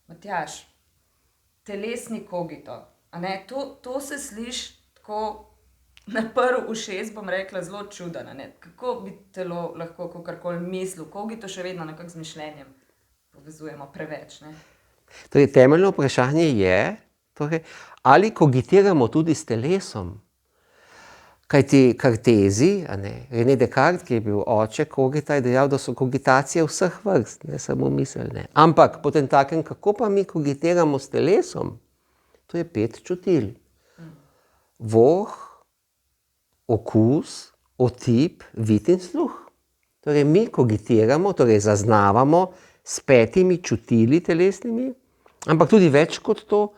Matjaž, telesni kogito, a ne, to se sliši tako na prvi ušes, bom rekla, zelo čuden, a ne. Kako bi telo lahko kakorkoli mislil, kogito še vedno nekako z mišljenjem povezujemo preveč, ne. Torej, temeljno vprašanje je, ali kogitiramo tudi s telesom. Kajti Kartezij, René Descartes, ki je bil oče kogita, je dejal, da so kogitacije vseh vrst, ne samo miselne. Ampak potemtakem, kako pa mi kogitiramo s telesom? To je 5 čutil. Voh, okus, otip, vid in sluh. Torej, mi kogitiramo, torej zaznavamo s 5 čutili telesnimi, ampak tudi več kot to,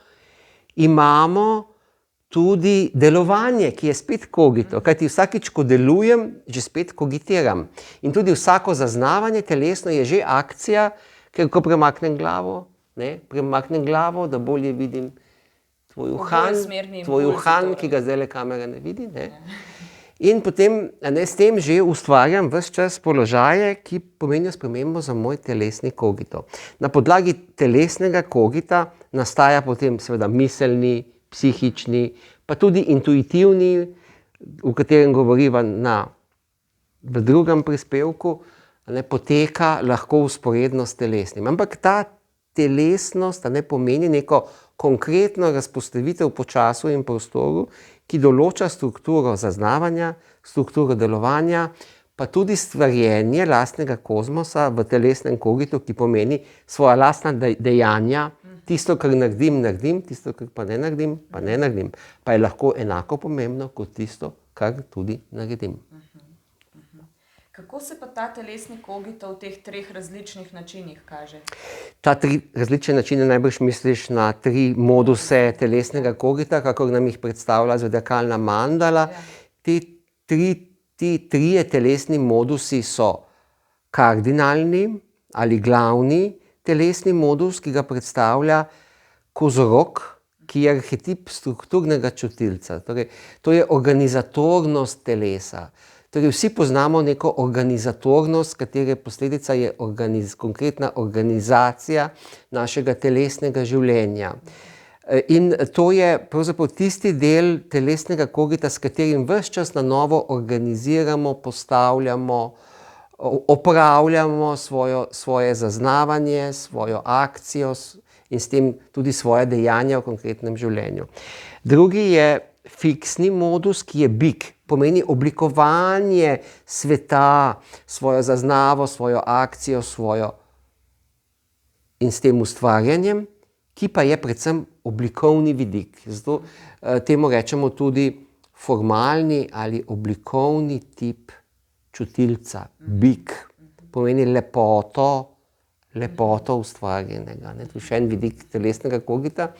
imamo tudi delovanje, ki je spet kogito. Kajti vsakič, ko delujem, že spet kogitiram. In tudi vsako zaznavanje telesno je že akcija, ker ko premaknem glavo, da bolje vidim tvoj uhan, ki ga zdajle kamera ne vidi. Ne? In potem s tem že ustvarjam ves čas položaje, ki pomenijo spremembo za moj telesni kogito. Na podlagi telesnega kogita nastaja potem seveda miselni, psihični, pa tudi intuitivni, v katerem govoriva v drugem prispevku, poteka lahko vzporedno s telesnim. Ampak ta telesnost pomeni neko konkretno razpostavitev po času in prostoru, ki določa strukturo zaznavanja, strukturo delovanja, pa tudi stvarjenje lastnega kozmosa v telesnem kogitu, ki pomeni svoja lastna dejanja, tisto, kar naredim, tisto, kar pa ne naredim, pa je lahko enako pomembno kot tisto, kar tudi naredim. Kako se pa ta telesni kogito v teh 3 različnih načinih kaže? Ta 3 različne načine najbrž misliš na 3 moduse telesnega kogita, kakor nam jih predstavlja zodiakalna mandala. Ti 3 telesni modusi so kardinalni ali glavni telesni modus, ki ga predstavlja kozorog, ki je arhetip strukturnega čutilca. Torej, to je organizatornost telesa. Torej, vsi poznamo neko organizatornost, katere posledica je konkretna organizacija našega telesnega življenja. In to je pravzaprav tisti del telesnega kogita, s katerim ves čas na novo organiziramo, postavljamo, opravljamo svoje zaznavanje, svojo akcijo in s tem tudi svoje dejanja v konkretnem življenju. Drugi je fiksni modus, ki je bik, pomeni oblikovanje sveta, svojo zaznavo, svojo akcijo, in s tem ustvarjanjem, ki pa je predvsem oblikovni vidik. Zato temu rečemo tudi formalni ali oblikovni tip čutilca. Bik pomeni lepoto ustvarjenega. To je še en vidik telesnega kogita.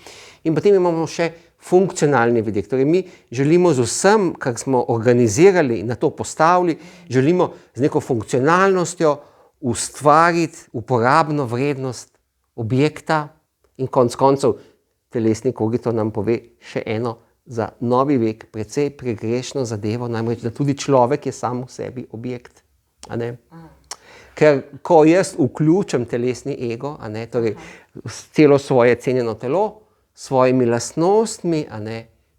In potem imamo še funkcionalni vidik. Torej, mi želimo z vsem, kar smo organizirali in na to postavili, želimo z neko funkcionalnostjo ustvariti uporabno vrednost objekta in konec koncev telesni kogito nam pove še eno za novi vek precej pregrešno zadevo, namreč, da tudi človek je sam v sebi objekt. Ker ko jaz vključim telesni ego, torej celo svoje cenjeno telo, s svojimi lastnostmi,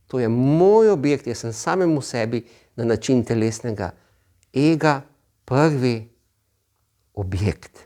to je moj objekt, jaz sem samemu sebi na način telesnega ega prvi objekt.